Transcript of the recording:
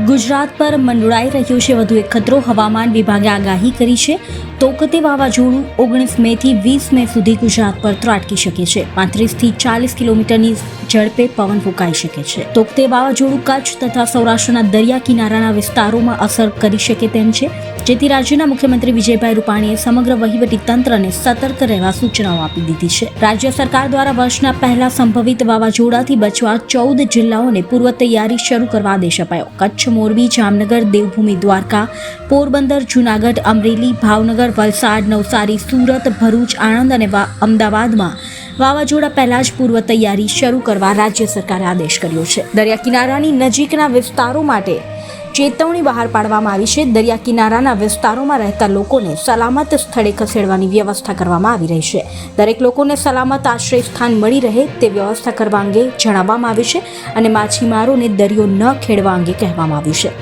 ગુજરાત પર મંડળાઈ રહ્યો છે વધુ એક ખતરો. હવામાન વિભાગે આગાહી કરી છે. તોકતે વાવાઝોડું 19 મેથી 20 મે સુધી ગુજરાત પર ત્રાટકી શકે છે. 35 થી 40 કિલોમીટરની ઝડપે પવન ફૂંકાઈ શકે છે. તોકતે વાવાઝોડું કચ્છ તથા સૌરાષ્ટ્રના દરિયા કિનારાના વિસ્તારોમાં અસર કરી શકે તેમ છે, જેથી રાજ્યના મુખ્યમંત્રી વિજયભાઈ રૂપાણીએ સમગ્ર વહીવટી તંત્રને સતર્ક રહેવા સૂચનાઓ આપી દીધી છે. રાજ્ય સરકાર દ્વારા વર્ષના પહેલા સંભવિત વાવાઝોડાથી બચવા 14 જિલ્લાઓને પૂર્વ તૈયારી શરૂ કરવા આદેશ અપાયો. કચ્છ, મોરબી, જામનગર, દેવભૂમિ દ્વારકા, પોરબંદર, જૂનાગઢ, અમરેલી, ભાવનગર, વલસાડ, નવસારી, સુરત, ભરૂચ, આણંદ અને અમદાવાદમાં વાવાઝોડા પહેલા જ પૂર્વ તૈયારી શરૂ કરવા રાજ્ય સરકારે આદેશ કર્યો છે. દરિયા કિનારાની નજીકના વિસ્તારો માટે ચેતવણી બહાર પાડવામાં આવી છે. દરિયા કિનારાના વિસ્તારોમાં રહેતા લોકોને સલામત સ્થળે ખસેડવાની વ્યવસ્થા કરવામાં આવી રહી છે. દરેક લોકોને સલામત આશ્રય સ્થાન મળી રહે તે વ્યવસ્થા કરવા અંગે જણાવવામાં આવ્યું છે અને માછીમારોને દરિયો ન ખેડવા અંગે કહેવામાં આવ્યું છે.